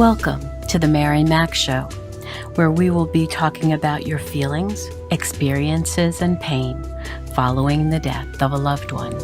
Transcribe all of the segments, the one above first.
Welcome to the Mary Mac Show, where we will be talking about your feelings, experiences, and pain following the death of a loved one.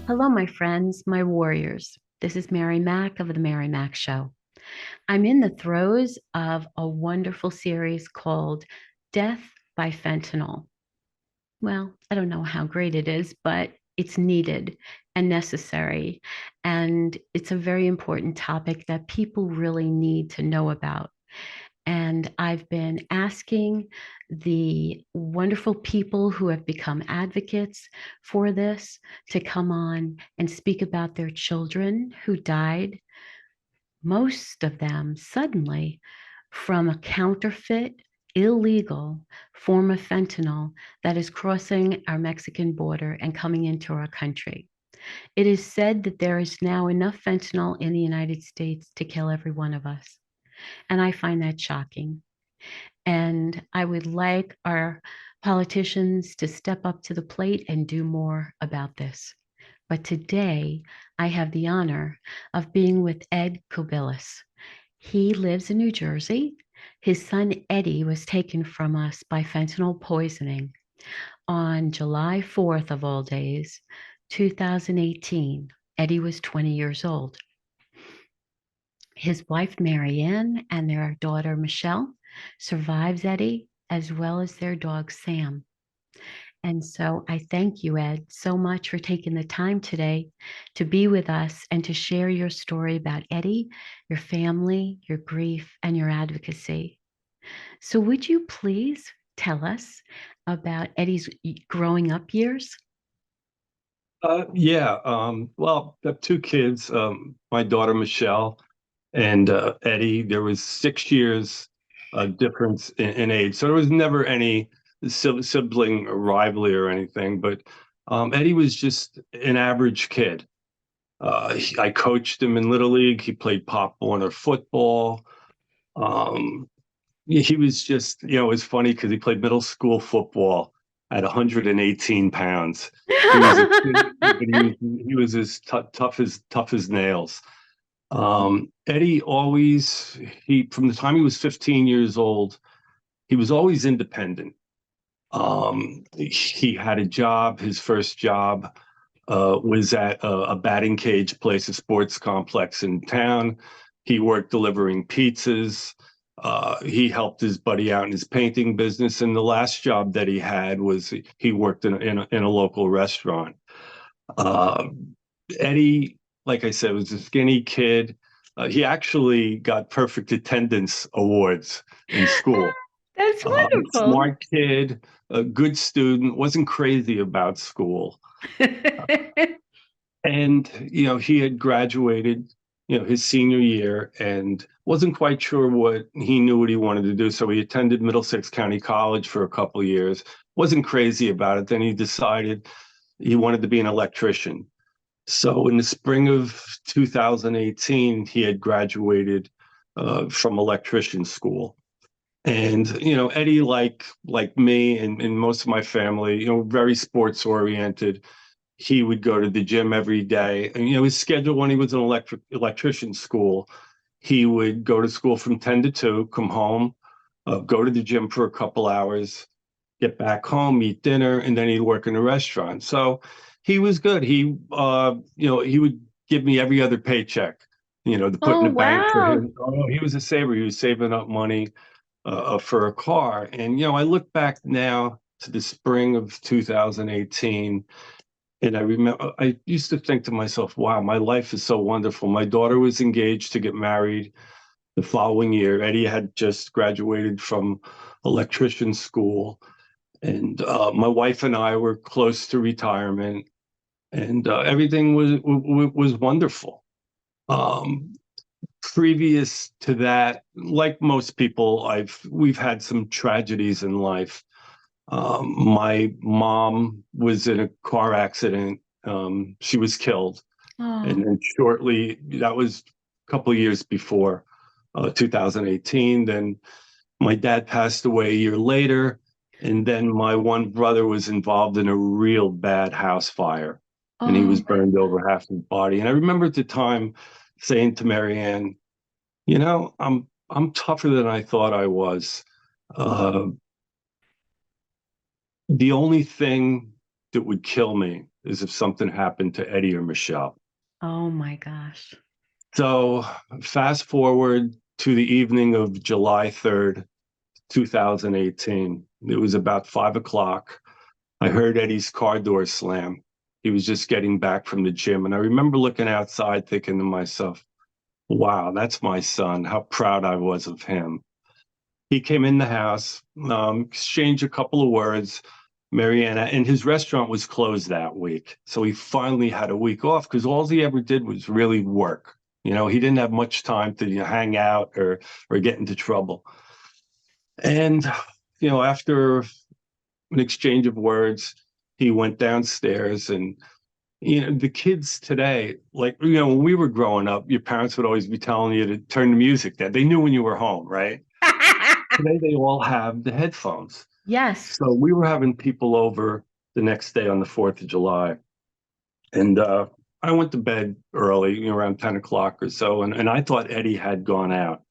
Hello, my friends, my warriors. This is Mary Mac of the Mary Mac Show. I'm in the throes of a wonderful series called Death by Fentanyl. Well, I don't know how great it is, but it's needed and necessary. And it's a very important topic that people really need to know about. And I've been asking the wonderful people who have become advocates for this to come on and speak about their children who died, most of them suddenly, from a counterfeit, illegal form of fentanyl that is crossing our Mexican border and coming into our country. It is said that there is now enough fentanyl in the United States to kill every one of us. And I find that shocking. And I would like our politicians to step up to the plate and do more about this. But today, I have the honor of being with Ed Kobilis. He lives in New Jersey. His son, Eddie, was taken from us by fentanyl poisoning on July 4th, of all days, 2018. Eddie was 20 years old. His wife, Marianne, and their daughter, Michelle, survives Eddie, as well as their dog, Sam. And so I thank you, Ed, so much for taking the time today to be with us and to share your story about Eddie, your family, your grief, and your advocacy. So would you please tell us about Eddie's growing up years? Well, I have two kids, my daughter, Michelle, and Eddie. There was 6 years difference in age. So there was never any sibling rivalry or anything. But Eddie was just an average kid. I coached him in Little League. He played Pop Warner football. He was just, it was funny because he played middle school football at 118 pounds. He was a kid, but he was as tough as nails. Eddie from the time he was 15 years old, he was always independent. He had a job. His first job was at a batting cage place, a sports complex in town. He worked delivering pizzas. He helped his buddy out in his painting business. And the last job that he had was he worked in a local restaurant. Eddie, like I said, was a skinny kid. He actually got perfect attendance awards in school. That's wonderful. Smart kid, a good student, wasn't crazy about school. And, he had graduated, his senior year and wasn't quite sure what he wanted to do. So he attended Middlesex County College for a couple of years, wasn't crazy about it. Then he decided he wanted to be an electrician. So in the spring of 2018, he had graduated from electrician school. And, Eddie, like me and most of my family, very sports oriented. He would go to the gym every day. And, his schedule when he was in electrician school, he would go to school from 10 to 2, come home, go to the gym for a couple hours, get back home, eat dinner, and then he'd work in a restaurant. So he was good. He would give me every other paycheck, to put in the bank for him. Oh, he was a saver. He was saving up money for a car. And, I look back now to the spring of 2018, and I remember I used to think to myself, wow, my life is so wonderful. My daughter was engaged to get married the following year. Eddie had just graduated from electrician school. And my wife and I were close to retirement, and everything was wonderful. Previous to that, like most people, we've had some tragedies in life. My mom was in a car accident. She was killed, and Oh, then shortly, that was a couple of years before 2018. Then my dad passed away a year later, and then my one brother was involved in a real bad house fire, and he oh was my burned God. over half his body. And I remember at the time saying to Marianne, I'm tougher than I thought I was. Uh, the only thing that would kill me is if something happened to Eddie or Michelle. Oh my gosh. So fast forward to the evening of July 3rd, 2018. It was about 5 o'clock. I heard Eddie's car door slam. He was just getting back from the gym. And I remember looking outside thinking to myself, wow, that's my son. How proud I was of him. He came in the house, exchanged a couple of words. Mariana, and his restaurant was closed that week. So he finally had a week off because all he ever did was really work. He didn't have much time to hang out or get into trouble. And, after an exchange of words, he went downstairs and the kids today, like, when we were growing up, your parents would always be telling you to turn the music down. They knew when you were home, right? Today, they all have the headphones. Yes. So we were having people over the next day on the 4th of July. And I went to bed early, around 10 o'clock or so. And I thought Eddie had gone out.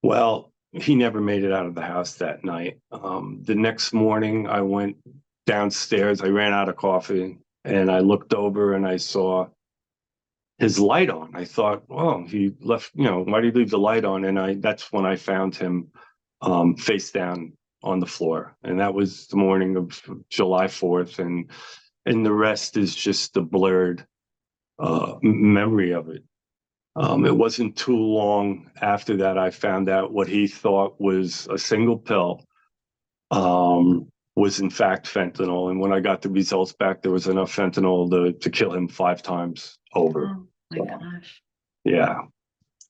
Well, he never made it out of the house that night. The next morning, I went downstairs. I ran out of coffee and I looked over and I saw his light on. I thought, well, he left, why did he leave the light on? And that's when I found him face down on the floor. And that was the morning of July 4th. And the rest is just a blurred memory of it. It wasn't too long after that I found out what he thought was a single pill was in fact fentanyl. And when I got the results back, there was enough fentanyl to kill him 5 times over. Oh my So, gosh. yeah,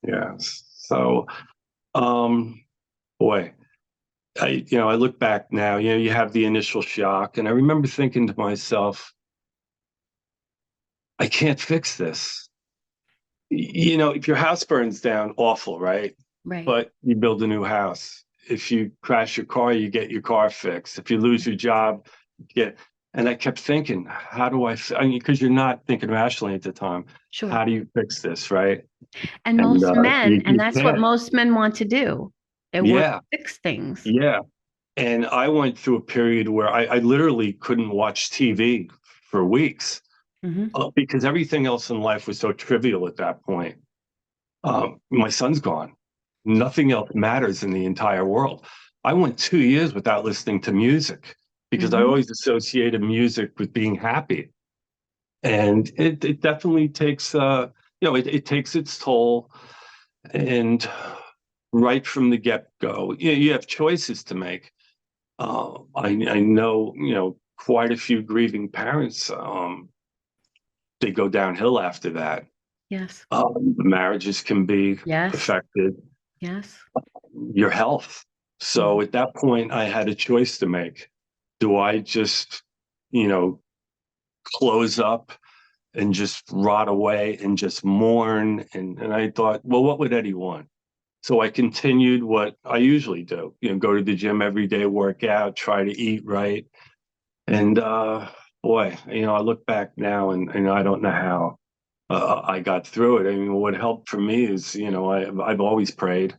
yeah. So, um, boy, I look back now, you have the initial shock. And I remember thinking to myself, I can't fix this. If your house burns down, awful, right? Right. But you build a new house. If you crash your car, you get your car fixed. If you lose your job, you get. And I kept thinking, how do I mean, because you're not thinking rationally at the time. Sure. How do you fix this, right? And And most men, and you that's what can't. most men want to do. They want Yeah, to fix things. yeah. And I went through a period where I literally couldn't watch TV for weeks Hmm. because everything else in life was so trivial at that point. My son's gone. Nothing else matters in the entire world. I went 2 years without listening to music because I Hmm. always associated music with being happy. And it definitely takes, it takes its toll. And right from the get go, you have choices to make. I know, quite a few grieving parents, they go downhill after that. Yes. Marriages can be Yes. affected, Yes. your health. Mm. So at that point, I had a choice to make. Do I just, you know, close up and just rot away and just mourn? And I thought, well, what would Eddie want? So I continued what I usually do, go to the gym every day, work out, try to eat right. And boy, I look back now and I don't know how I got through it. I mean, what helped for me is, I've always prayed.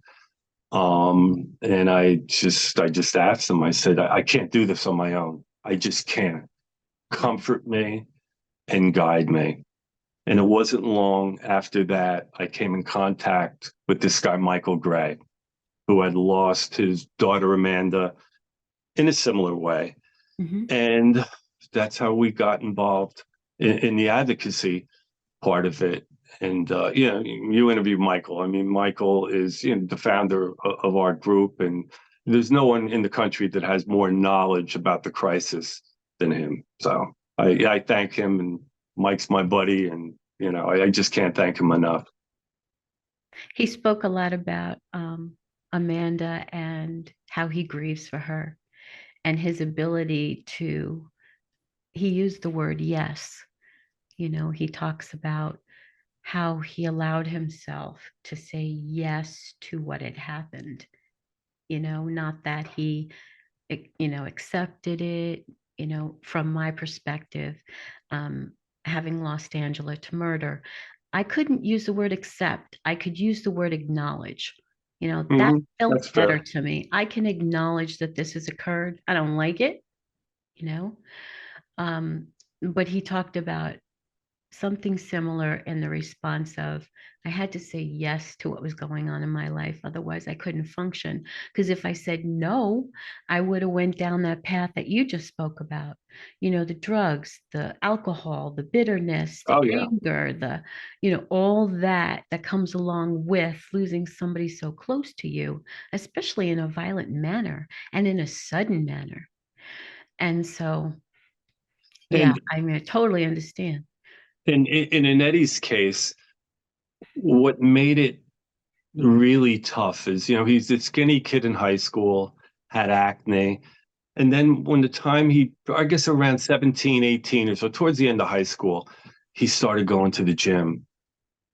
And I just asked him, I said, I can't do this on my own. I just can't. Comfort me and guide me. And it wasn't long after that I came in contact with this guy, Michael Gray, who had lost his daughter, Amanda, in a similar way. Hmm. And that's how we got involved in the advocacy part of it. And you interviewed Michael. I mean, Michael is the founder of our group, and there's no one in the country that has more knowledge about the crisis than him. So I thank him, and Mike's my buddy, and I just can't thank him enough. He spoke a lot about Amanda and how he grieves for her and his ability to, he used the word yes. He talks about how he allowed himself to say yes to what had happened, not that he, accepted it, from my perspective, um, having lost Angela to murder. I couldn't use the word accept. I could use the word acknowledge. That That's felt better fair. to me. I can acknowledge that this has occurred. I don't like it, you know. Um, but he talked about something similar in the response of, I had to say yes to what was going on in my life, otherwise I couldn't function. Because if I said no, I would have went down that path that you just spoke about. The drugs, the alcohol, the bitterness, the Oh yeah. anger, the all that comes along with losing somebody so close to you, especially in a violent manner and in a sudden manner. And so, yeah, And I mean, I totally understand. in Eddie's case, what made it really tough is, he's a skinny kid in high school, had acne. And then when the time I guess around 17, 18 or so, towards the end of high school, he started going to the gym.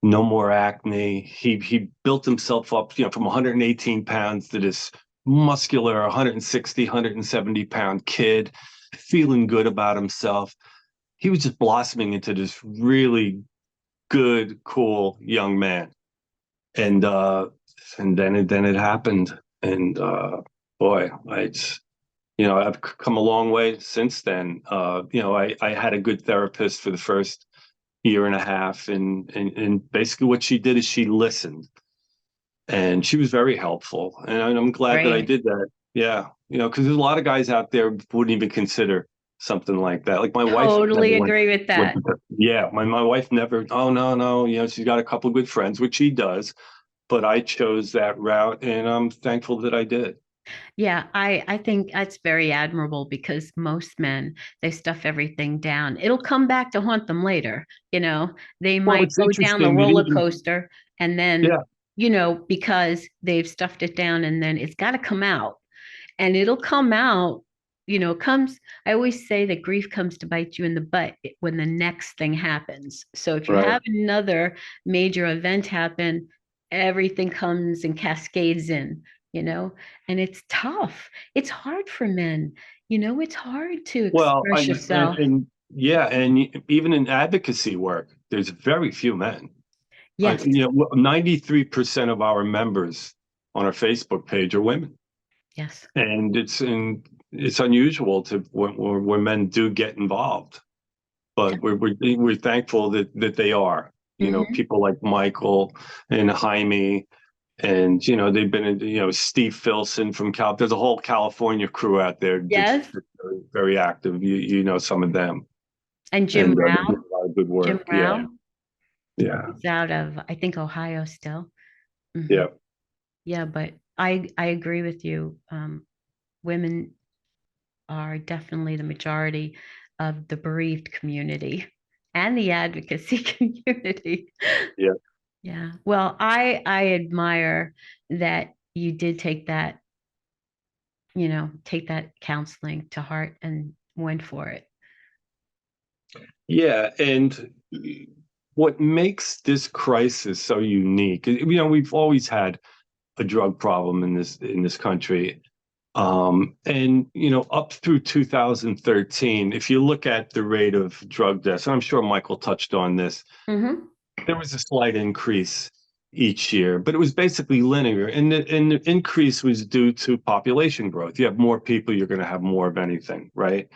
No more acne. He built himself up, from 118 pounds to this muscular 160, 170-pound kid, feeling good about himself. He was just blossoming into this really good, cool young man. And then it happened. And boy, I've come a long way since then. I had a good therapist for the first year and a half, and basically what she did is she listened, and she was very helpful. And I'm glad that I Great. did that. Yeah, because there's a lot of guys out there who wouldn't even consider something like that. Like my wife never Totally went. agree with that. Yeah, my wife never. Oh no, no. She's got a couple of good friends, which she does, but I chose that route, and I'm thankful that I did. Yeah, I think that's very admirable because most men, they stuff everything down. It'll come back to haunt them later. They Well, might it's go down the interesting that roller even coaster and then, yeah. because they've stuffed it down and then it's got to come out. And it'll come out, comes, I always say that grief comes to bite you in the butt when the next thing happens. So if you Right. have another major event happen, everything comes and cascades in, you know, and it's tough. It's hard for men, it's hard to Well, express yourself. and yeah, and even in advocacy work, there's very few men. Yes, 93% of our members on our Facebook page are women, yes. and it's unusual to when men do get involved, but we're thankful that they are. Hmm. People like Michael and Jaime, and they've been Steve Filson from Cal. There's a whole California crew out there Yes. that's very, very active. You know some of them, And Jim and they do Rao, a lot of good Jim work. Yeah, Rao, yeah, he's out of, I think, Ohio still. Hmm. yeah. Yeah, but I agree with you. Women are definitely the majority of the bereaved community and the advocacy community. Yeah. Yeah. Well, I admire that you did take that counseling to heart and went for it. Yeah, and what makes this crisis so unique, we've always had a drug problem in this country. And up through 2013, if you look at the rate of drug deaths, and I'm sure Michael touched on this, Hmm. there was a slight increase each year, but it was basically linear. And the increase was due to population growth. You have more people, you're going to have more of anything, right?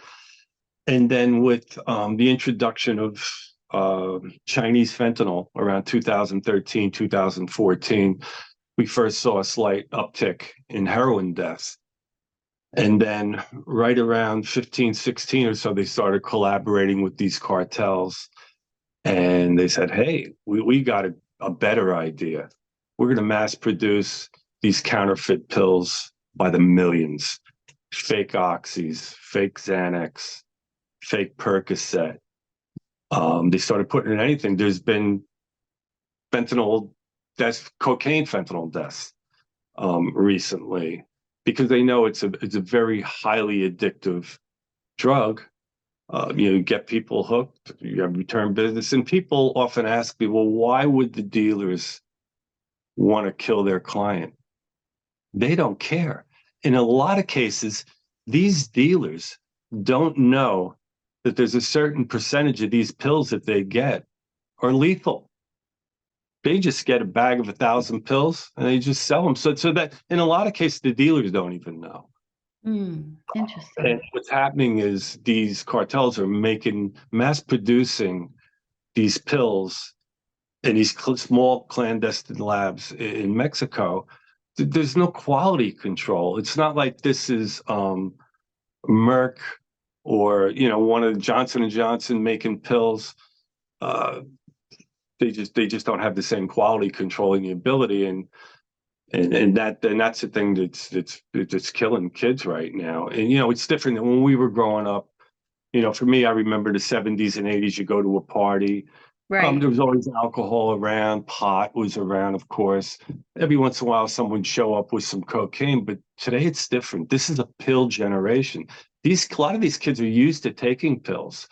And then with the introduction of Chinese fentanyl around 2013, 2014, we first saw a slight uptick in heroin deaths. And then right around 15, 16 or so, they started collaborating with these cartels. And they said, hey, we got a better idea. We're going to mass produce these counterfeit pills by the millions, fake oxys, fake Xanax, fake Percocet. They started putting in anything. There's been fentanyl deaths, cocaine fentanyl deaths recently, because they know it's a very highly addictive drug. You get people hooked, you have return business, and people often ask me, well, why would the dealers want to kill their client? They don't care. In a lot of cases, these dealers don't know that there's a certain percentage of these pills that they get are lethal. They just get a bag of 1,000 pills and they just sell them. So that in a lot of cases, the dealers don't even know. Interesting. And what's happening is these cartels are mass producing these pills in these small clandestine labs in Mexico. There's no quality control. It's not like this is Merck or one of the Johnson and Johnson making pills. Uh, they just don't have the same quality controlling the ability, and that's the thing that's killing kids right now. And it's different than when we were growing up. For me, I remember the 70s and 80s. You go to a party. Right. There was always alcohol around, pot was around, of course. Every once in a while, someone would show up with some cocaine, but today it's different. This is a pill generation. A lot of these kids are used to taking pills.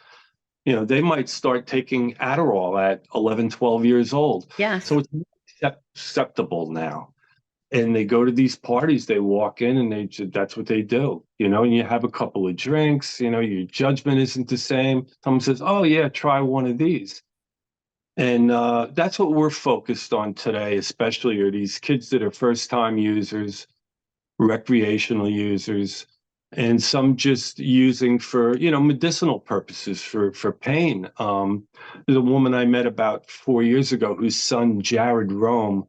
They might start taking Adderall at 11, 12 years old. Yes. So it's acceptable now. And they go to these parties, they walk in and that's what they do, and you have a couple of drinks, your judgment isn't the same. Someone says, oh yeah, try one of these. And that's what we're focused on today, especially are these kids that are first-time users, recreational users, and some just using for, medicinal purposes for pain. There's a woman I met about 4 years ago whose son, Jared Rome,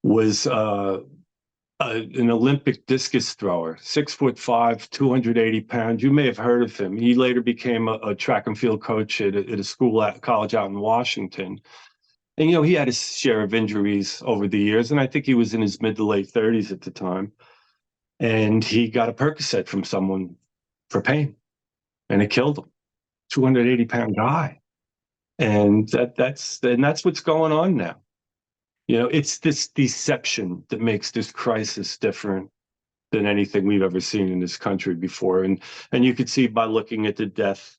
was an Olympic discus thrower, 6'5", 280 pounds. You may have heard of him. He later became a track and field coach at a college out in Washington. And, he had his share of injuries over the years. And I think he was in his mid to late 30s at the time. And he got a Percocet from someone for pain, and it killed him. 280-pound guy. And that's what's going on now. It's this deception that makes this crisis different than anything we've ever seen in this country before. And you could see by looking at the death,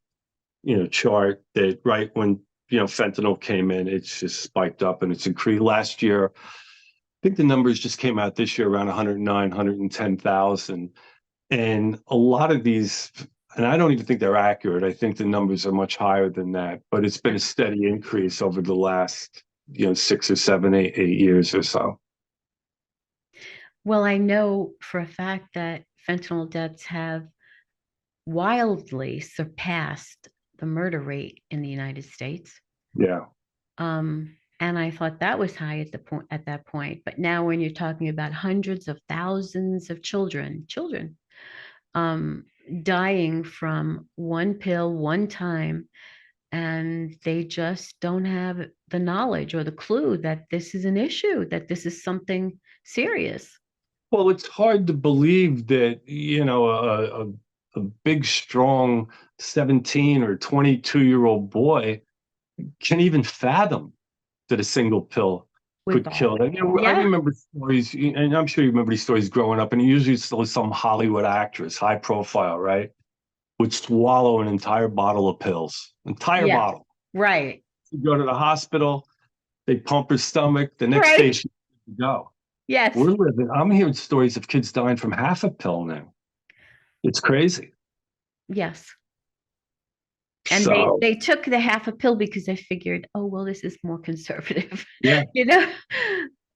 chart that right when, fentanyl came in, it's just spiked up and it's increased. Last year, I think the numbers just came out this year around 109, 110,000. And a lot of these, and I don't even think they're accurate. I think the numbers are much higher than that, but it's been a steady increase over the last 6 or 7, 8 years or so. Well, I know for a fact that fentanyl deaths have wildly surpassed the murder rate in the United States. Yeah. And I thought that was high at that point. But now when you're talking about hundreds of thousands of children um, dying from one pill, one time, and they just don't have the knowledge or the clue that this is an issue, that this is something serious. Well, it's hard to believe that, a big, strong 17 or 22-year-old boy can even fathom that a single pill With could all, kill them. I yeah, remember stories, and I'm sure you remember these stories growing up, and usually it's still some Hollywood actress, high profile, right, would swallow an entire bottle of pills, entire yeah, bottle. right, She'd go to the hospital, they'd pump her stomach, the next day right, she'd go. yes, I'm hearing stories of kids dying from half a pill now. It's crazy. yes. And So, they took the half a pill because they figured, oh, well, this is more conservative. yeah, You know,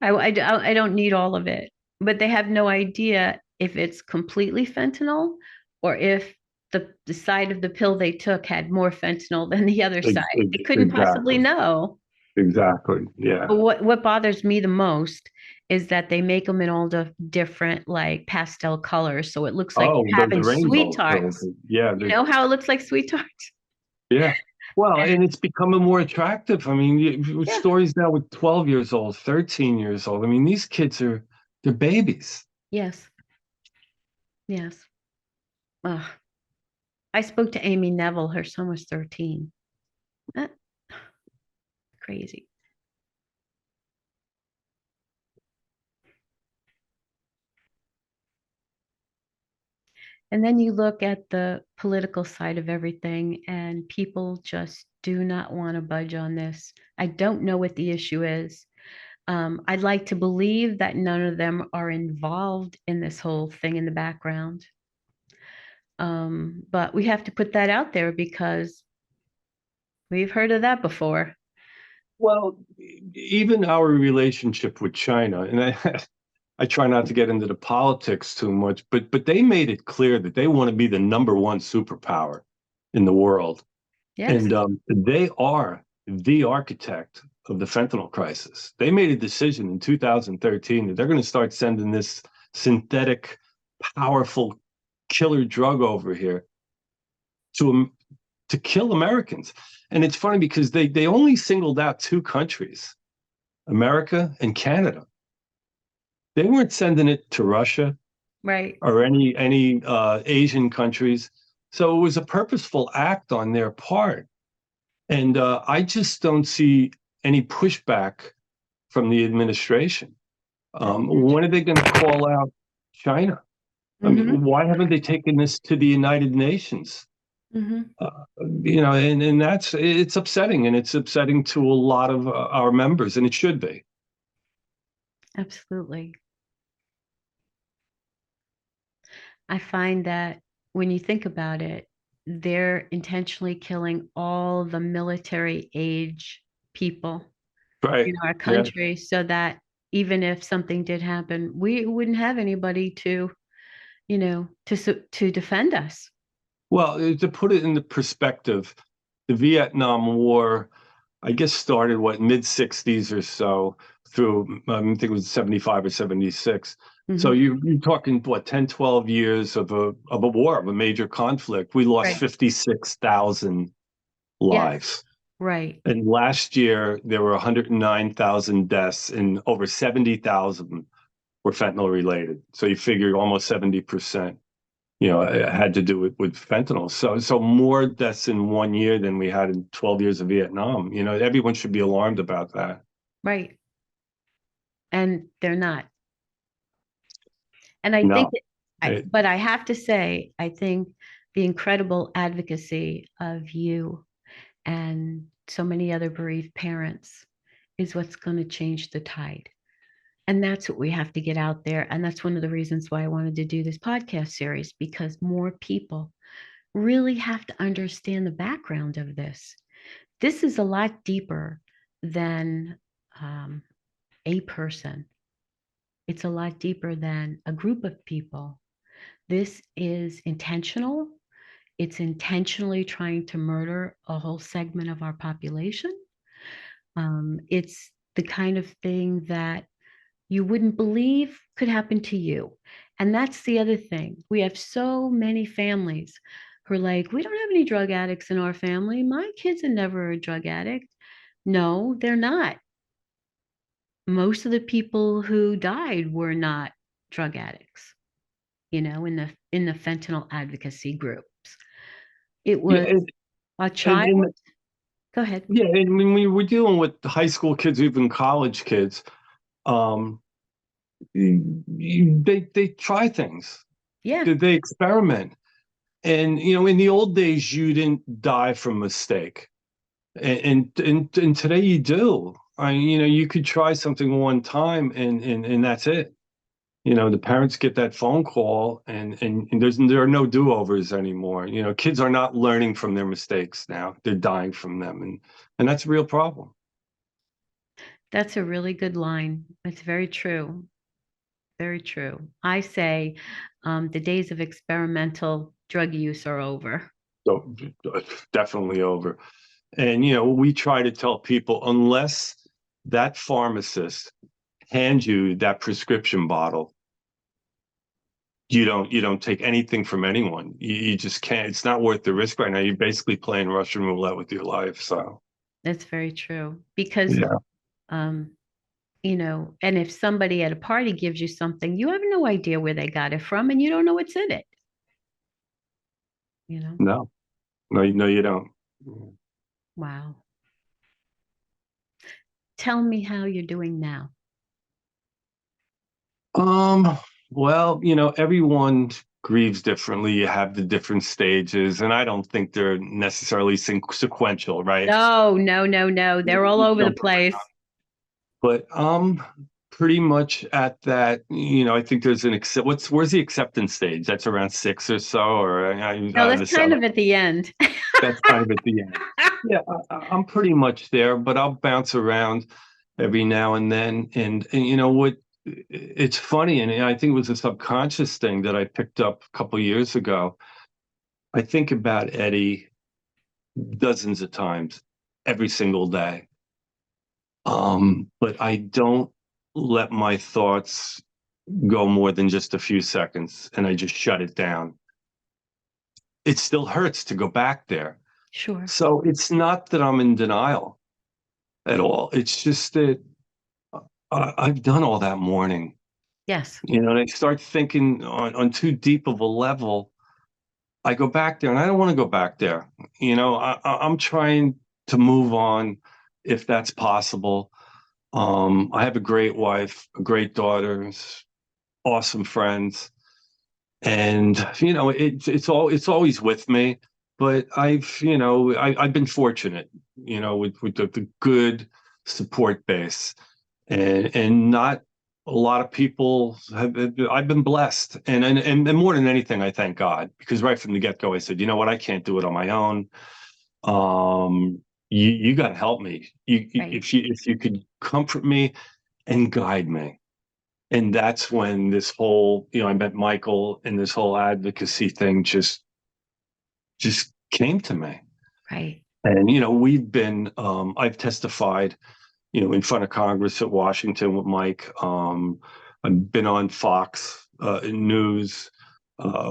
I don't need all of it. But they have no idea if it's completely fentanyl or if the side of the pill they took had more fentanyl than the other side. They couldn't possibly exactly. know. Exactly. Yeah. But what bothers me the most is that they make them in all the different like pastel colors. So it looks like Oh, you're those having sweet rainbow pills. tarts. Yeah. You know how it looks like sweet tarts? Yeah. Well, and it's becoming more attractive. I mean, with Yeah. stories now with 12 years old, 13 years old. I mean, these kids they're babies. Yes. Yes. Ugh. I spoke to Amy Neville. Her son was 13. Uh, Crazy. And then you look at the political side of everything, and people just do not want to budge on this. I don't know what the issue is. I'd like to believe that none of them are involved in this whole thing in the background. But we have to put that out there because we've heard of that before. Well, even our relationship with China, and I try not to get into the politics too much, but they made it clear that they want to be the number one superpower in the world. Yes. And they are the architect of the fentanyl crisis. They made a decision in 2013 that they're going to start sending this synthetic, powerful killer drug over here to to kill Americans. And it's funny because they only singled out two countries, America and Canada. They weren't sending it to Russia Right. or any Asian countries. So it was a purposeful act on their part. And I just don't see any pushback from the administration. That's When are they going to call out China? I mm-hmm. mean, why haven't they taken this to the United Nations? Mm-hmm. And it's upsetting, and it's upsetting to a lot of our members, and it should be. Absolutely. I find that when you think about it, they're intentionally killing all the military age people in Right. our Yeah. country so that even if something did happen, we wouldn't have anybody to, to defend us. Well, to put it into perspective, the Vietnam War, I guess, started what mid '60s or so through I think it was '75 or '76. So Hmm. you're talking what 10, 12 years of a war, of a major conflict. We lost Right. 56,000 Yes. lives. Right. And last year there were 109,000 deaths, and over 70,000 were fentanyl related. So you figure almost 70%, it had to do with fentanyl. So more deaths in 1 year than we had in 12 years of Vietnam. Everyone should be alarmed about that. Right. And they're not. And I think, No. It- but I have to say, I think the incredible advocacy of you and so many other bereaved parents is what's going to change the tide. And that's what we have to get out there. And that's one of the reasons why I wanted to do this podcast series, because more people really have to understand the background of this. This is a lot deeper than um, a person, it's a lot deeper than a group of people. This is intentional. It's intentionally trying to murder a whole segment of our population. It's the kind of thing that you wouldn't believe could happen to you. And that's the other thing. We have so many families who are like, we don't have any drug addicts in our family. My kids are never a drug addict. No, they're not. Most of the people who died were not drug addicts, in the fentanyl advocacy groups. It yeah, was a child. and Go ahead. yeah, and when we were dealing with high school kids, even college kids, um, they try things, Yeah. they experiment. And in the old days, you didn't die from mistake, and today you do. You could try something one time, and that's it. The parents get that phone call, and there are no do-overs anymore. Kids are not learning from their mistakes now; they're dying from them, and that's a real problem. That's a really good line. It's very true. Very true. I say the days of experimental drug use are over. So definitely over. And we try to tell people, unless that pharmacist hands you that prescription bottle, you don't take anything from anyone. You just can't. It's not worth the risk right now. You're basically playing Russian roulette with your life. So That's very true. Because, yeah, um, and if somebody at a party gives you something, you have no idea where they got it from and you don't know what's in it, you know? no, no, no, you don't. Wow. Tell me how you're doing now. Um, well, everyone grieves differently. You have the different stages, and I don't think they're necessarily sequential, right? No, no, no, no. They're all over the Jump place. But pretty much at that, I think there's where's the acceptance stage? That's around 6 or so, or No, that's the kind 7. of at the end. That's kind of at the end. Yeah, I'm pretty much there, but I'll bounce around every now and then. And you know what? It's funny, and I think it was a subconscious thing that I picked up a couple years ago. I think about Eddie dozens of times every single day. But I don't let my thoughts go more than just a few seconds, and I just shut it down. It still hurts to go back there. Sure. So it's not that I'm in denial at all. It's just that I've done all that mourning, Yes. and I start thinking on too deep of a level. I go back there, and I don't want to go back there. I'm trying to move on if that's possible. I have a great wife, a great daughter, awesome friends, and it's always with me. But I've been fortunate, with the good support base, and not a lot of people have. I've been blessed, and more than anything, I thank God, because right from the get go, I said, you know what, I can't do it on my own. You got to help me. Right. If you could comfort me and guide me. And that's when this whole, I met Michael, and this whole advocacy thing just came to me. Right. And I've testified, in front of Congress at Washington with Mike. I've been on Fox News.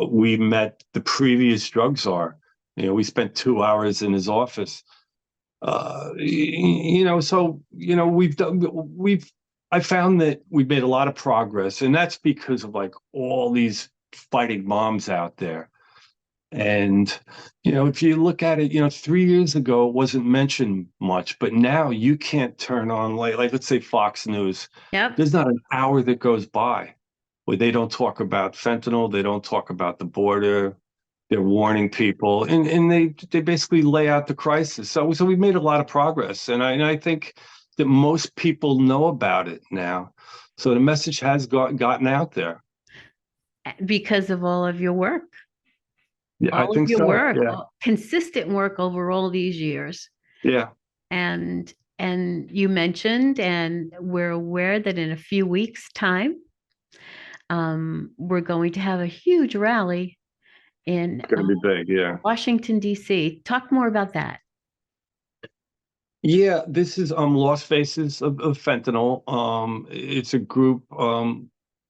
We met the previous drug czar. We spent 2 hours in his office. I found that we've made a lot of progress, and that's because of like all these fighting moms out there. And if you look at it, 3 years ago it wasn't mentioned much, but now you can't turn on, like let's say Fox News. Yep. There's not an hour that goes by where they don't talk about fentanyl, they don't talk about the border. They're warning people, and they basically lay out the crisis. So we've made a lot of progress, and I think that most people know about it now. So the message has gotten out there. Because of all of your work, Yeah, I all of think your so. work, Yeah, consistent work over all these years. yeah. And you mentioned, and we're aware that in a few weeks' time, we're going to have a huge rally in It's going to be big. Yeah. Washington, D.C. Talk more about that. Yeah, this is Lost Faces of Fentanyl. It's a group,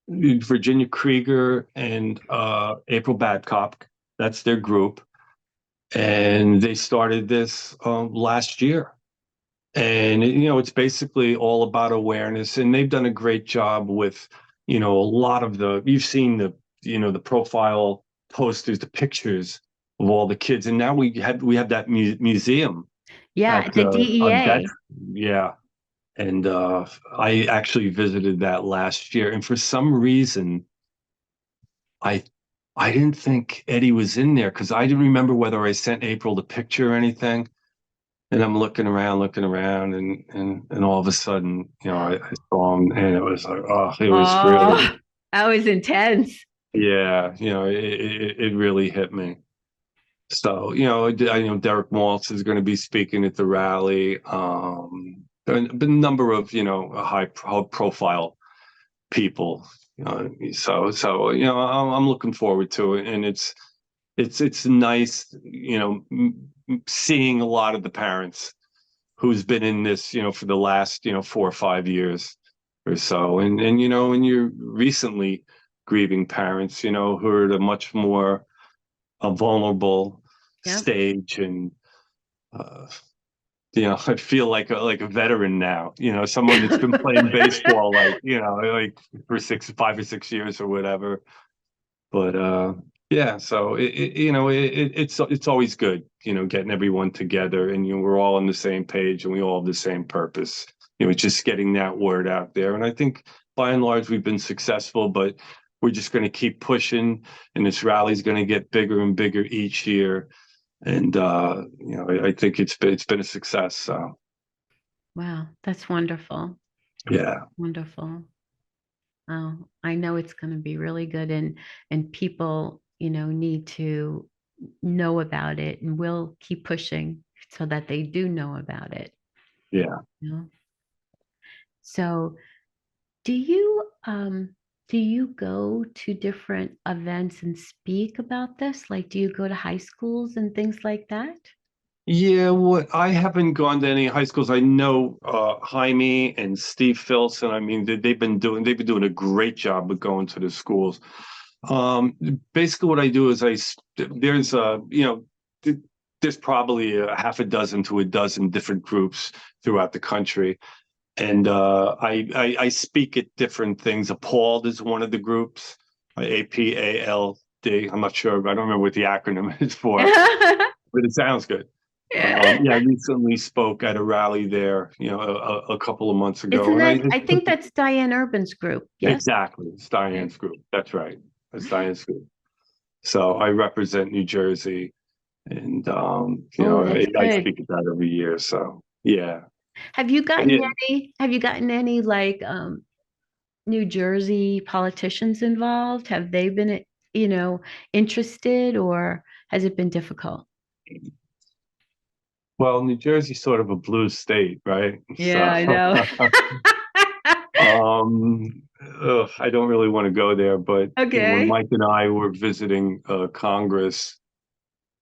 Virginia Krieger and April Badcock. That's their group, and they started this last year. And it's basically all about awareness, and they've done a great job with a lot of you've seen the profile posters, the pictures of all the kids, and now we have that museum Yeah, at the on that. DEA. Yeah. And I actually visited that last year, and for some reason I I didn't think Eddie was in there, because I didn't remember whether I sent April the picture or anything. And I'm looking around, and all of a sudden, I saw him, and it was like, oh, it was really, Oh, that was intense. yeah, it really hit me. So, I know Derek Maltz is going to be speaking at the rally. There have been a number of, high profile people. I'm looking forward to it, and it's nice, seeing a lot of the parents who's been in this, for the last, 4 or 5 years or so, and you're recently grieving parents, who are at a much more vulnerable Yep. stage, and uh, I feel like a veteran now, someone that's been playing baseball, like for 5 or 6 years or whatever. But yeah, so it's always good, getting everyone together, and we're all on the same page, and we all have the same purpose. It's just getting that word out there, and I think by and large we've been successful. But we're just going to keep pushing, and this rally's going to get bigger and bigger each year. And I think it's been a success. So Wow, that's wonderful. yeah, Wonderful. Oh, I know it's going to be really good, and people, need to know about it, and we'll keep pushing so that they do know about it. yeah. You know? So, do you go to different events and speak about this? Like, do you go to high schools and things like that? Yeah, what I haven't gone to any high schools. I know Jaime and Steve Filson. I mean, they've been doing a great job of going to the schools. Basically, what I do is there's there's probably a half a dozen to a dozen different groups throughout the country, and I speak at different things. Appalled is one of the groups, APALD. I'm not sure. I don't remember what the acronym is for, but it sounds good. Yeah. Yeah, I recently spoke at a rally there, a couple of months ago, Isn't and that, I think that's Diane Urban's group. Yes. exactly, it's Okay. Diane's group. That's right, it's Diane's group. So I represent New Jersey, and Oh, that's I good. speak at that every year. So yeah, Have you and gotten yeah, any like New Jersey politicians involved? Have they been, interested, or has it been difficult? well, New Jersey's sort of a blue state, right? Yeah, So I know. I don't really want to go there, but when Okay. Mike and I were visiting Congress,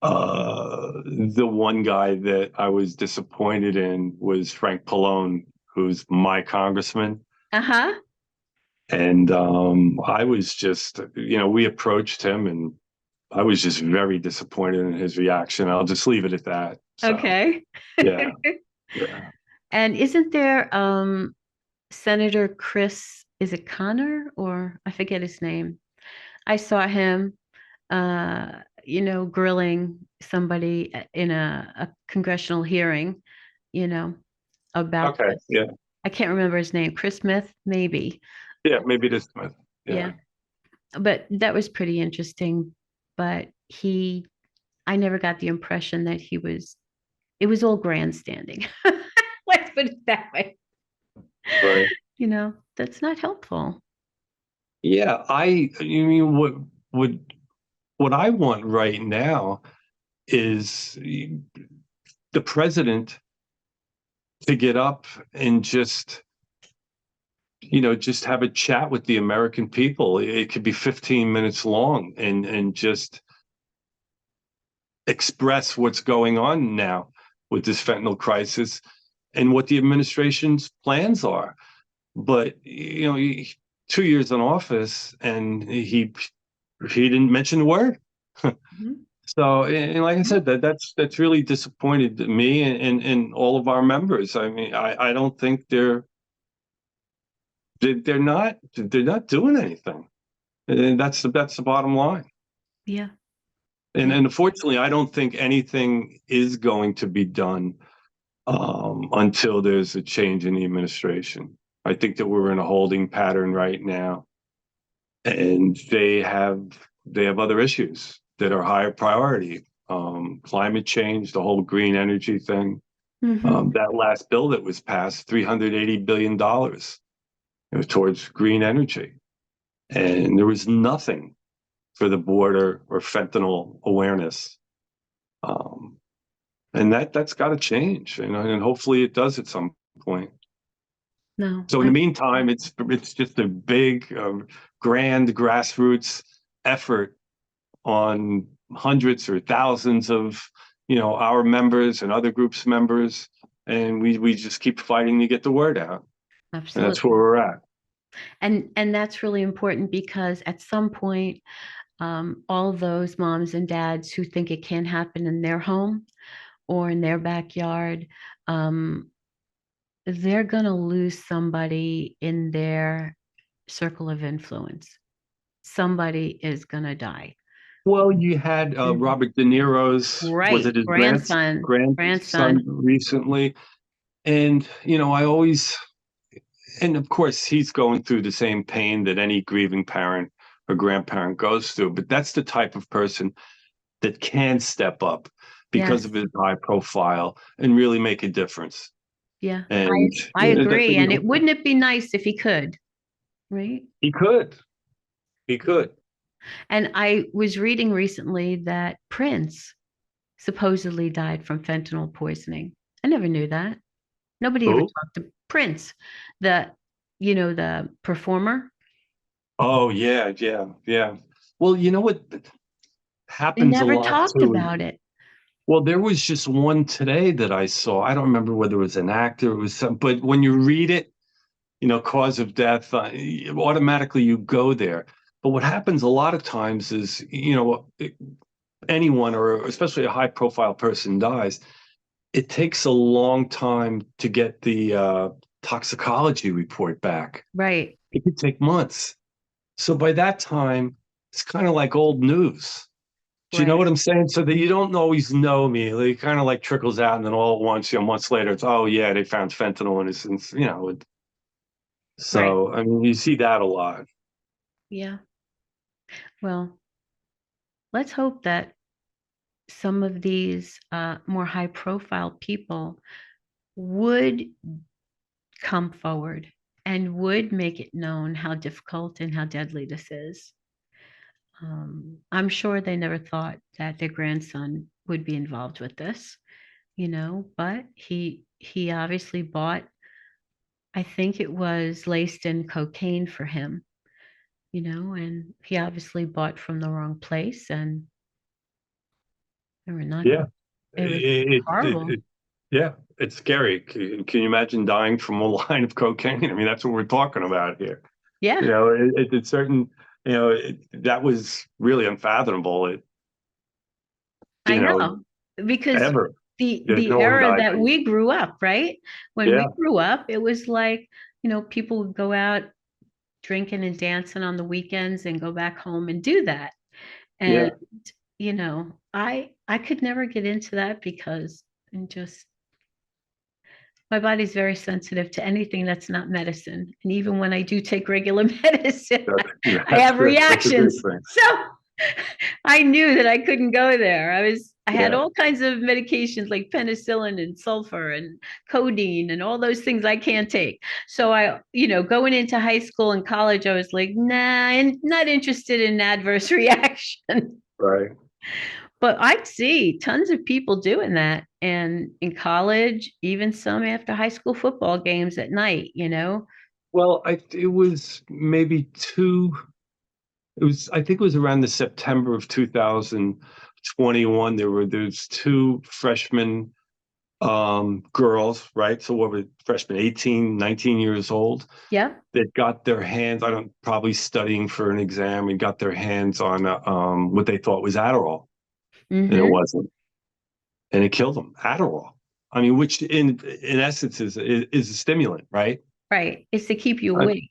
the one guy that I was disappointed in was Frank Pallone, who's my congressman. Uh-huh. And I was just, we approached him, and I was just very disappointed in his reaction. I'll just leave it at that. So, Okay. yeah, yeah. And isn't there Senator Chris, is it Connor, or I forget his name? I saw him grilling somebody in a congressional hearing, you know, about Okay, this. yeah, I can't remember his name. Chris Smith, maybe. yeah, maybe this month. Yeah. Yeah. But that was pretty interesting. But I never got the impression that it was all grandstanding. Let's put it that way. Right. That's not helpful. Yeah, you mean what I want right now is the president to get up and just have a chat with the American people. It could be 15 minutes long, and just express what's going on now with this fentanyl crisis and what the administration's plans are. But 2 years in office, and he didn't mention the word. Mhm. So, and like I said, that's really disappointed me and all of our members. I mean, I don't think they're not doing anything, and that's the bottom line. Yeah. And Yeah. and unfortunately, I don't think anything is going to be done until there's a change in the administration. I think that we're in a holding pattern right now, and they have other issues that are higher priority. Climate change, the whole green energy thing. Hmm. That last bill that was passed, $380 billion, towards green energy, and there was nothing for the border or fentanyl awareness. Um, and that's got to change, and hopefully it does at some point. No, So in the meantime, it's just a big, grand grassroots effort on hundreds or thousands of our members and other groups' members, and we just keep fighting to get the word out, and that's where absolutely. we're at. And that's really important because at some point, all those moms and dads who think it can happen in their home or in their backyard, um, they're going to lose somebody in their circle of influence. Somebody is going to die. Well, you had Mhm. Robert De Niro's, was Right. it his Grandson, grandson grandson. recently, and I always, and of course he's going through the same pain that any grieving parent or grandparent goes through. But that's the type of person that can step up because Yes. of his high profile and really make a difference. Yeah. And I that's agree. what we And hope it for. wouldn't it be nice if he could, right? He could. He could. And I was reading recently that Prince supposedly died from fentanyl poisoning. I never knew that. Nobody ever Who? talked to Prince, the, the performer. Oh, yeah, yeah, yeah. Well, you know what They happens a never lot talked too. about it. Well, there was just one today that I saw. I don't remember whether it was an actor, it was some, but when you read it, cause of death, automatically you go there. But what happens a lot of times is, anyone or especially a high profile person dies, it takes a long time to get the toxicology report back. Right. It could take months. So by that time, it's kind of like old news. Do you know Right. what I'm saying? So that you don't always know immediately. It kind of like trickles out, and then all at once, months later, it's, oh yeah, they found fentanyl in his, Right. so I mean, you see that a lot. Yeah. Well, let's hope that some of these more high profile people would come forward and would make it known how difficult and how deadly this is. I'm sure they never thought that their grandson would be involved with this, but he obviously bought, I think it was laced in cocaine for him, and he obviously bought from the wrong place, and they were not, Yeah, it was horrible. yeah, it's scary. Can you imagine dying from a line of cocaine? I mean, that's what we're talking about here. Yeah, It's certain, that was really unfathomable. I You know, know, because ever. There's the no one era died that from. we grew up, right? When we Yeah, grew up, it was like, people would go out drinking and dancing on the weekends and go back home and do that. And, yeah, I could never get into that because and just my body's very sensitive to anything that's not medicine. And even when I do take regular medicine, I that's have good. That's a good reactions. thing. So I knew that I couldn't go there. I had Yeah, all kinds of medications like penicillin and sulfur and codeine and all those things I can't take. So going into high school and college, I was like, nah, I'm not interested in adverse reaction. right. But I see tons of people doing that. And in college, even some after high school football games at night. Well, it was maybe two. I think it was around the September of 2021. There's two freshmen girls, right? So what were freshmen, 18, 19 years old, Yep. that got their hands, I don't, probably studying for an exam, and got their hands on what they thought was Adderall, and it Mm-hmm. wasn't, and it killed them. Adderall. I mean, which in essence is a stimulant, right? Right. It's to keep you Uh, awake.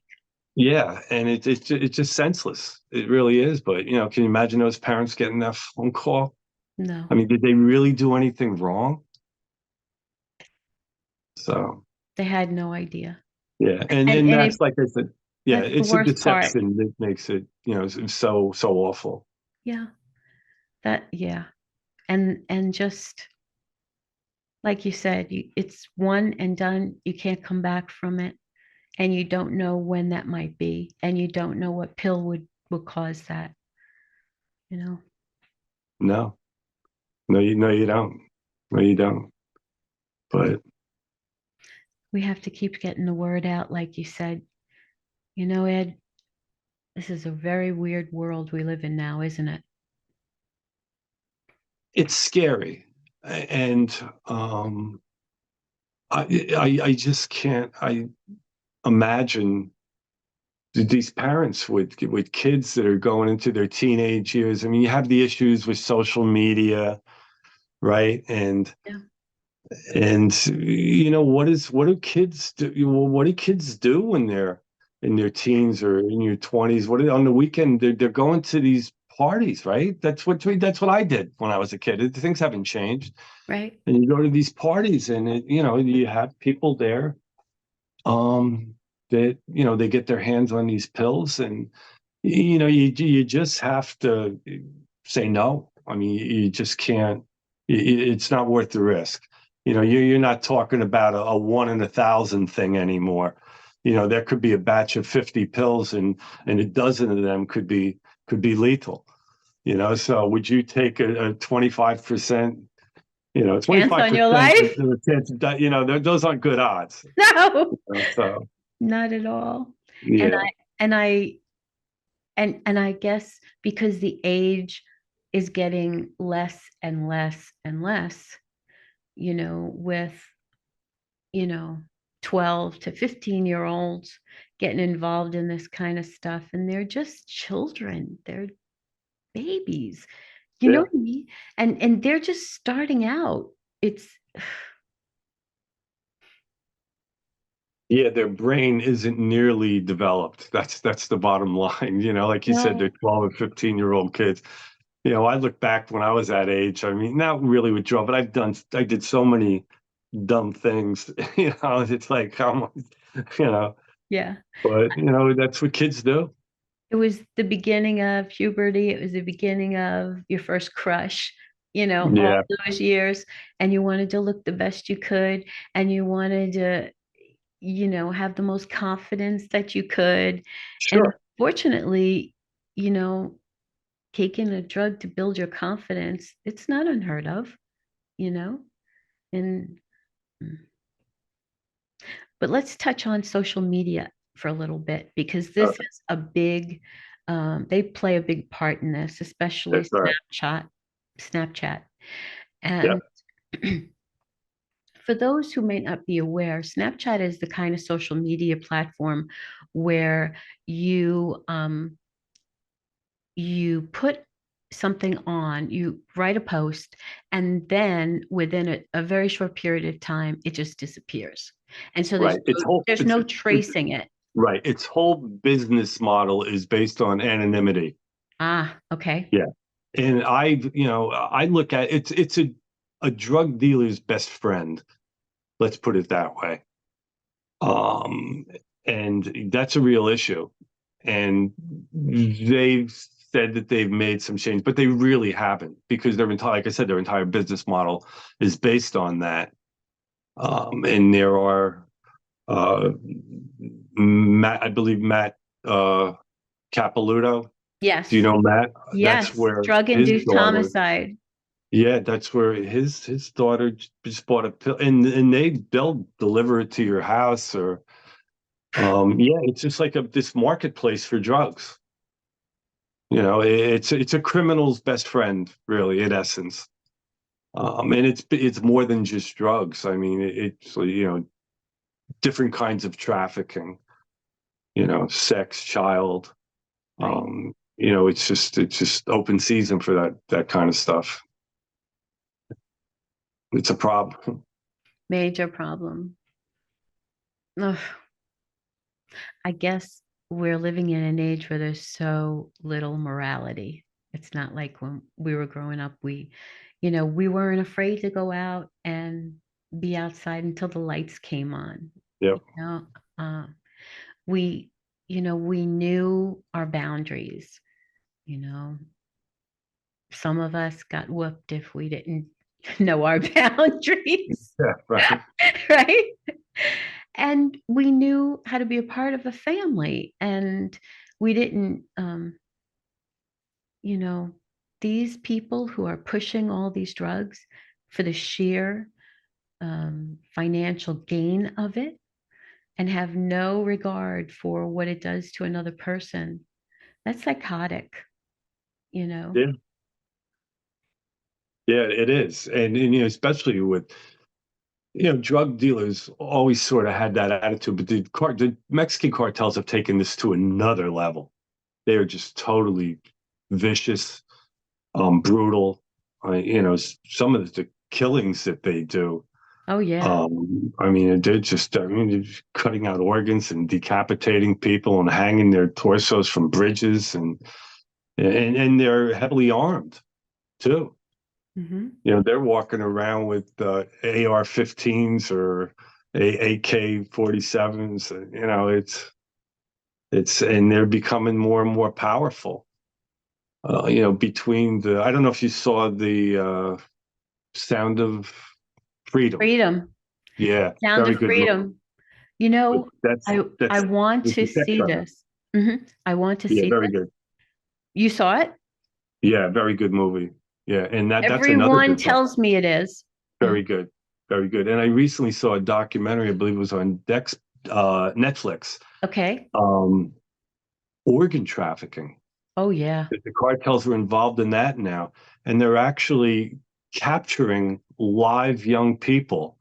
yeah, and it's just senseless. It really is. But can you imagine those parents getting that phone call? No, I mean, did they really do anything wrong? So they had no idea. yeah, and And and and that's it like I said, yeah, that's the it's a worst part. deception that makes it, so awful. Yeah. Yeah. And just like you said, it's one and done. You can't come back from it. And you don't know when that might be. And you don't know what pill would cause that, you know. No, no, you don't. No, you don't. But We have to keep getting the word out, like you said. Ed, this is a very weird world we live in now, isn't it? it's scary, and I just can't. I imagine these parents with kids that are going into their teenage years. I mean, you have the issues with social media, right? Yeah. And what do kids do? Well, what do kids do when they're in their teens or in your 20s? On the weekend they're going to these parties, right? That's what I did when I was a kid. Things haven't changed. Right. And you go to these parties, and you have people there, that they get their hands on these pills, and you just have to say no. I mean, you just can't. It's not worth the risk. You're not talking about a 1 in 1,000 thing anymore. There could be a batch of 50 pills, and a dozen of them could be lethal. So would you take a 25%? Chance on your 25% life? chance of those aren't good odds. No, So not at all. And yeah, I and I and I guess because the age is getting less and less and less, with, you know, 12 to 15-year-olds getting involved in this kind of stuff, and they're just children. They're babies. You know yeah. what I mean? And they're just starting out. It's Yeah, their brain isn't nearly developed. That's the bottom line. Like you said, they're no, 12 and 15-year-old kids. I look back when I was that age. I mean, not really with drugs, but I did so many dumb things. It's like how much, you know, yeah. but that's what kids do. It was the beginning of puberty. It was the beginning of your first crush, all Yeah, those years. And you wanted to look the best you could. And you wanted to, have the most confidence that you could. And sure. fortunately, you know, taking a drug to build your confidence, it's not unheard of, you know? And but let's touch on social media for a little bit because this Okay, is a big, they play a big part in this, especially that's all right. Snapchat. Yeah, And for those who may not be aware, Snapchat is the kind of social media platform where you put something on, you write a post, and then within a very short period of time, it just disappears. And so there's right. It's no, whole. there's no tracing it. Right. Its whole business model is based on anonymity. Ah, okay. Yeah. And I look at it's a drug dealer's best friend. Let's put it that way. Um, and that's a real issue. And they've said that they've made some change, but they really haven't because like I said, their entire business model is based on that. And there are, uh, I believe Matt, Capilouto. Do you Yes. know Matt? That's Yes. where his Drug-induced daughter. homicide. Yeah, that's where his daughter just bought a pill, and they'll deliver it to your house, or yeah, it's just like this marketplace for drugs. It's a criminal's best friend, really, in essence. And it's more than just drugs. I mean, it's different kinds of trafficking. Sex, child. Right. It's just open season for that kind of stuff. It's a problem. Major problem. Ugh. I guess we're living in an age where there's so little morality. It's not like when we were growing up, we weren't afraid to go out and be outside until the lights came on. You Yep. know, uh, we, we knew our boundaries. You know, some of us got whooped if we didn't know our boundaries, Yeah. Right. right? And we knew how to be a part of a family, and we didn't, you know, these people who are pushing all these drugs for the sheer financial gain of it and have no regard for what it does to another person. That's psychotic, you know? Yeah. Yeah, it is, and especially with drug dealers always sort of had that attitude, but the Mexican cartels have taken this to another level. They are just totally vicious, brutal. Some of the killings that they do. Oh, yeah. I mean, they're just cutting out organs and decapitating people and hanging their torsos from bridges, and they're heavily armed too. Hmm. They're walking around with AR-15s or AK-47s. It's And they're becoming more and more powerful. Between I don't know if you saw the Sound of Freedom. Freedom, Yeah, Sound very of good movie. Freedom. You know, I That's want with to the sex see on it. this. I want to Yeah, see very this. good. You saw it? Yeah, very good movie. Yeah, and that's another Everyone good one. tells me it is. Mhm. Very good, very good. And I recently saw a documentary. I believe it was on Netflix. Okay. Um, Organ trafficking. Oh yeah. The cartels are involved in that now, and they're actually capturing live young people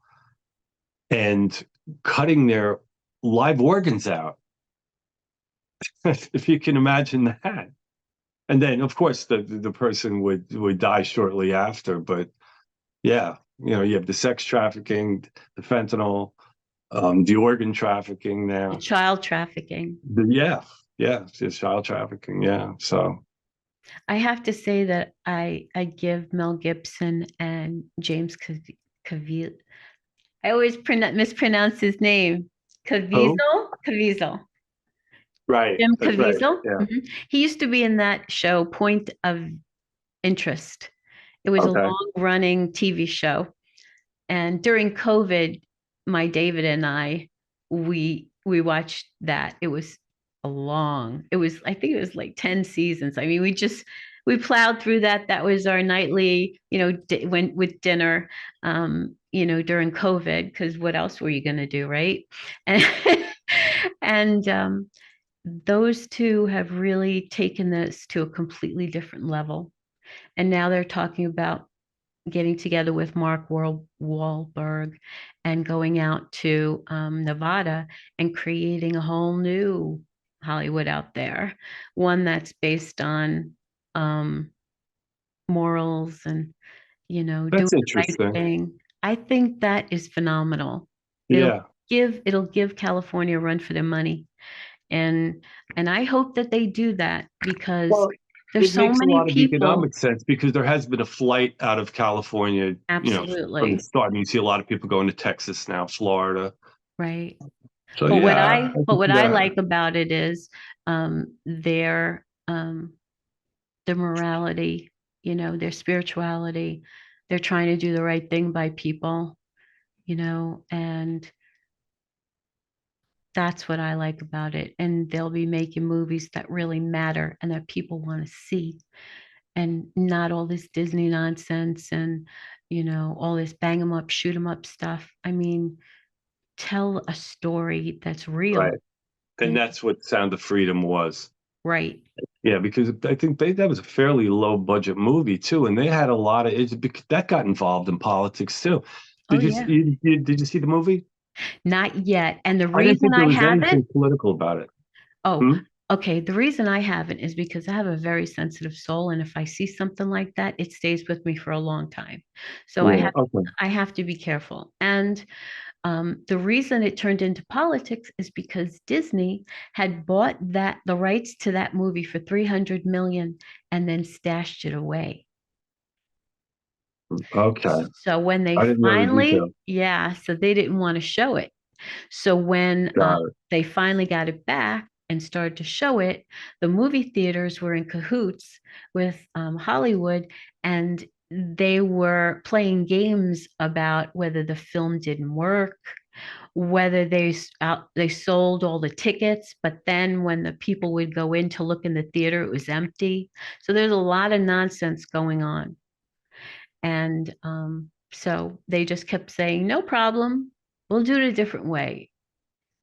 and cutting their live organs out. If you can imagine that. And then, of course, the person would die shortly after. But yeah, you have the sex trafficking, the fentanyl, the organ trafficking The now. child trafficking. Yeah, it's child trafficking. Yeah, so I have to say that I give Mel Gibson and James Caviezel. I always mispronounce his name. oh, Caviezel. right, Jim that's right. Caviezel. Yeah, He used to be in that show, Point of Interest. It was a okay, long-running TV show. And during COVID, my David and I, we watched that. It was I think it was like 10 seasons. I mean, we plowed through that. That was our nightly, went with dinner, during COVID, because what else were you going to do, right? And and those two have really taken this to a completely different level. And now they're talking about getting together with Mark Wahlberg and going out to Nevada and creating a whole new Hollywood out there, one that's based on um, morals and, doing that's the right interesting. thing. I think that is phenomenal. It'll Yeah. it'll give California a run for their money. And and I hope that they do that because Well, there's it so makes a many lot of people. economic sense because there has been a flight out of California, from the Absolutely. start. And you see a lot of people going to Texas now, Florida. Right. So But what yeah, I I but can what see I that. like about it is their morality, their spirituality. They're trying to do the right thing by people, and that's what I like about it. And they'll be making movies that really matter and that people want to see, and not all this Disney nonsense and all this bang 'em up, shoot 'em up stuff. I mean, tell a story that's real. Right. And that's what Sound of Freedom was. Right. Yeah, because I think that was a fairly low budget movie too, and they had a lot of that got involved in politics too. Oh Did you yeah. did you see the movie? Not yet. And the I didn't reason think there I was haven't, anything political about it. oh, Hmm? okay. The reason I haven't is because I have a very sensitive soul. And if I see something like that, it stays with me for a long time. So Yeah. Okay. I have to be careful. And the reason it turned into politics is because Disney had bought the rights to that movie for 300 million and then stashed it away. Okay. So when they I didn't know the details. yeah, so they didn't want to show it. So when Got it. they finally got it back and started to show it, the movie theaters were in cahoots with Hollywood, and they were playing games about whether the film didn't work, whether they sold all the tickets, but then when the people would go in to look in the theater, it was empty. So there's a lot of nonsense going on. And so they just kept saying, no problem, we'll do it a different way.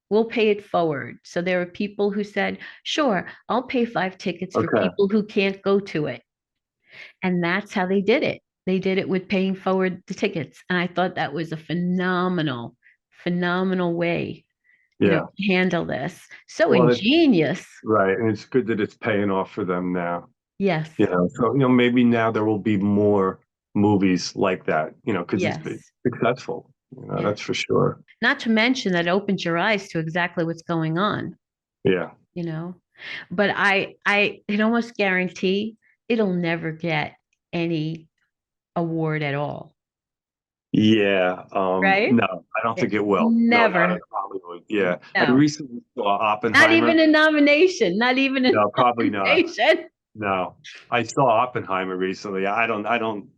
We'll pay it forward. So there are people who said, sure, I'll pay 5 tickets for Okay. people who can't go to it. And that's how they did it. They did it with paying forward the tickets. And I thought that was a phenomenal way, Yeah. to handle this. So Well, it's ingenious. right, and it's good that it's paying off for them now. Yes. So maybe now there will be more movies like that. Because it's been Yes. successful. Yeah. That's for sure. Not to mention that opens your eyes to exactly what's going on, Yeah. you know. But I can almost guarantee it'll never get any award at all, Yeah. right? No, I don't think It it will. No, not never. at Hollywood. Yeah, I No, recently saw not Oppenheimer. even a nomination. Not even a No, probably not. nomination. No, I saw Oppenheimer recently. I don't.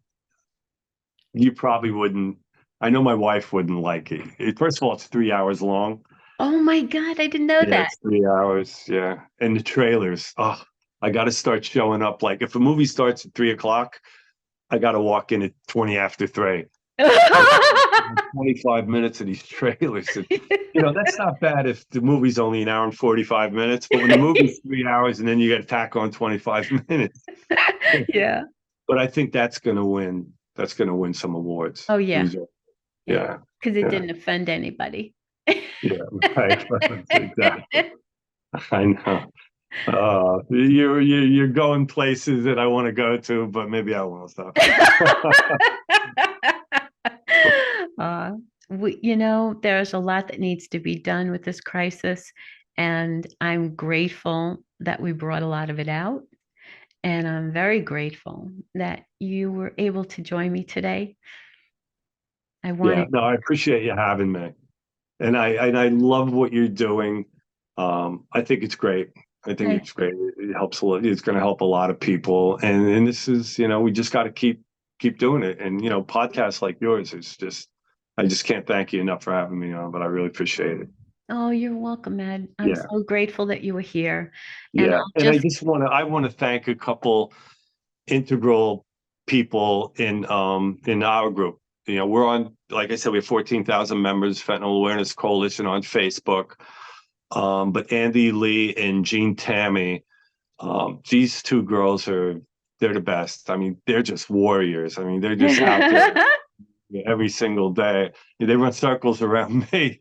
You probably wouldn't. I know my wife wouldn't like it. First of all, it's 3 hours long. Oh my God, I didn't know Yeah, that. it's 3 hours. Yeah, and the trailers. Oh, I got to start showing up. Like if a movie starts at 3 o'clock, I got to walk in at 20 after 3. 25 minutes of these trailers. And, that's not bad if the movie's only an hour and 45 minutes, but when the movie's 3 hours and then you got to tack on 25 minutes. Yeah. But I think that's going to win. That's going to win some awards. Oh yeah. Yeah. Yeah. Because it Yeah. didn't offend anybody. Yeah. Right. Exactly. I know. You're going places that I want to go to, but maybe I won't stop. uh, there's a lot that needs to be done with this crisis, and I'm grateful that we brought a lot of it out. And I'm very grateful that you were able to join me today. I Yeah. wanted, No, I appreciate you having me, and I love what you're doing. I think it's great. I think I, it's great. It helps a lot. It's going to help a lot of people, and this is, we just got to keep doing it. And podcasts like yours is just, I just can't thank you enough for having me on. But I really appreciate it. oh, you're welcome, Ed. I'm Yeah, so grateful that you were here. And yeah. I'll And just, I want to thank a couple integral people in our group. We're on, like I said, we have 14,000 members, Fentanyl Awareness Coalition on Facebook. But Andy Lee and Jean Tammy, these two girls they're the best. I mean, they're just warriors. I meer just out there every single day. They run circles around me.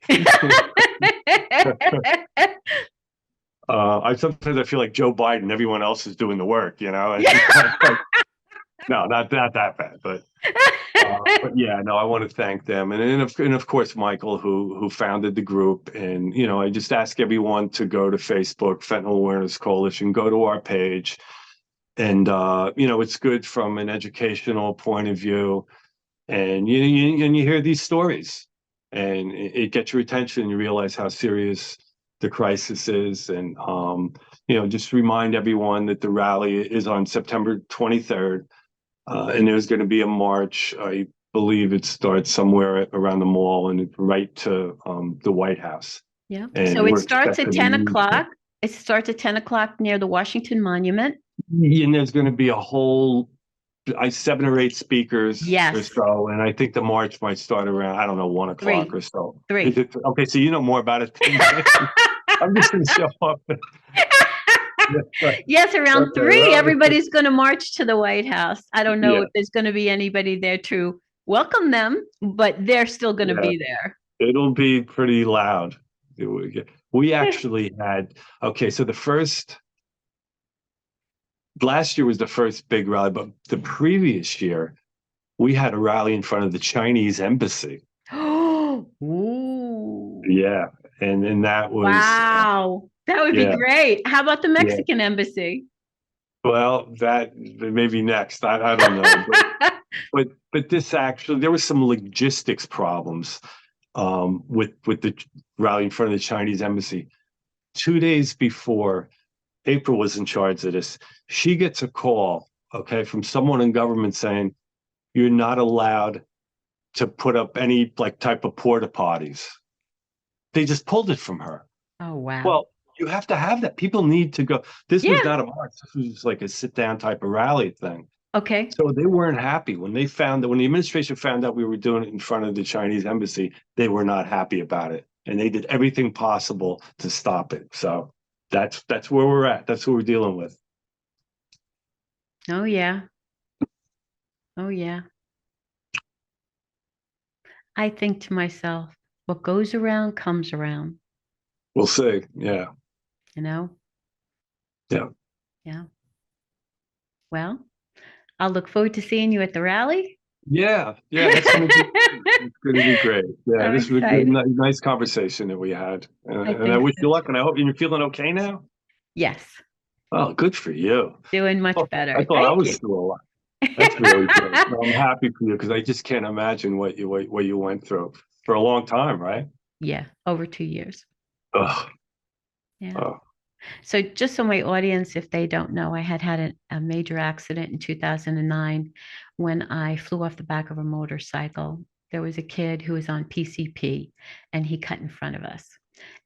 I sometimes I feel like Joe Biden. Everyone else is doing the work. No, not that bad, but yeah, no, I want to thank them, and of course Michael, who founded the group, and I just ask everyone to go to Facebook, Fentanyl Awareness Coalition, go to our page, and it's good from an educational point of view, and you hear these stories, and it gets your attention, and you realize how serious the crisis is, and just remind everyone that the rally is on September 23rd. And there's going to be a march. I believe it starts somewhere around the mall and right to the White House. Yeah. And So it we're starts at expecting 10 o'clock. It starts at 10 o'clock near the Washington Monument. And there's going to be a whole 7 or 8 speakers or Yes. so. And I think the march might start around, I don't know, 1 o'clock or so. Three. Okay, so you know more about it than me. I'm just going to show up. Yes, around Okay, 3, well, everybody's going to march to the White House. I don't know Yeah. if there's going to be anybody there to welcome them, but they're still going to Yeah. be there. It'll be pretty loud. We actually had, so last year was the first big rally, but the previous year we had a rally in front of the Chinese embassy. Ooh. Yeah. And that was, Wow. That would be yeah. great. How about the Yeah. Mexican embassy? Well, that maybe next. I don't know. But this actually, there was some logistics problems with the rally in front of the Chinese embassy. 2 days before, April was in charge of this. She gets a call, from someone in government saying, you're not allowed to put up any type of porta potties. They just pulled it from her. Oh, wow. Well, you have to have that. People need to go. This was Yeah. not a march. This was just like a sit down type of rally thing. Okay. So they weren't happy when the administration found out we were doing it in front of the Chinese embassy. They were not happy about it, and they did everything possible to stop it. So that's where we're at. That's what we're dealing with. Oh, yeah. Oh, yeah. I think to myself, what goes around comes around, We'll see. Yeah. you know? Yeah. Yeah. Well, I'll look forward to seeing you at the rally. Yeah. That's going to be great. Yeah, I'm this was a excited. nice conversation that we had, and I think wish so you luck. too. And I hope you're feeling okay now. Yes. Oh, good for you. Doing much Oh, better. I thought I Thank was you. still alive. That's really good. No, I'm happy for you because I just can't imagine what you went through for a long time, right? Yeah, over 2 years. Oh, Yeah. oh, So just so my audience, if they don't know, I had a major accident in 2009 when I flew off the back of a motorcycle. There was a kid who was on PCP and he cut in front of us.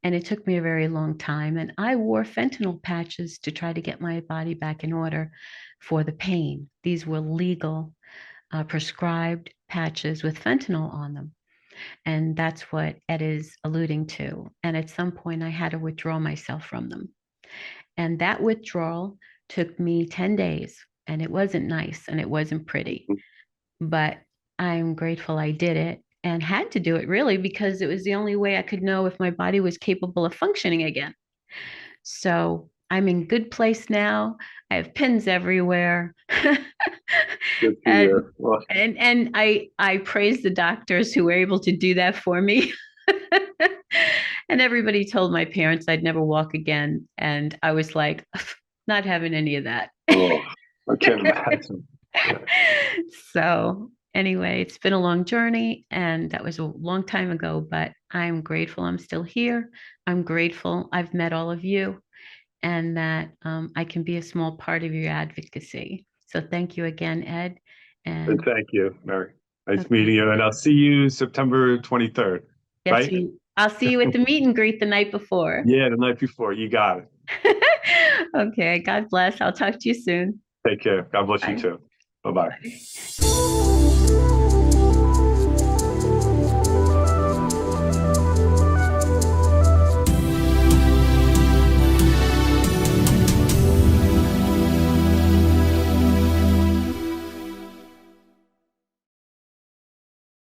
And it took me a very long time. And I wore fentanyl patches to try to get my body back in order for the pain. These were legal, prescribed patches with fentanyl on them. And that's what Ed is alluding to. And at some point, I had to withdraw myself from them. And that withdrawal took me 10 days, and it wasn't nice and it wasn't pretty, but I'm grateful I did it and had to do it really because it was the only way I could know if my body was capable of functioning again. So I'm in good place now. I have pins everywhere. good to and hear. Well, and I praise the doctors who were able to do that for me. And everybody told my parents I'd never walk again. And I was like, not having any of that. oh, I can't imagine. Yeah. So, anyway, it's been a long journey, and that was a long time ago, but I'm grateful I'm still here. I'm grateful I've met all of you and that I can be a small part of your advocacy. So, thank you again, Ed. And And thank you, Mary. Nice okay, meeting you. And I'll see you September 23rd, yes, right? I'll see you at the meet and greet the night before. Yeah, the night before. You got it. Okay, God bless. I'll talk to you soon. Take care. God bless you Bye. too. Bye bye. Bye.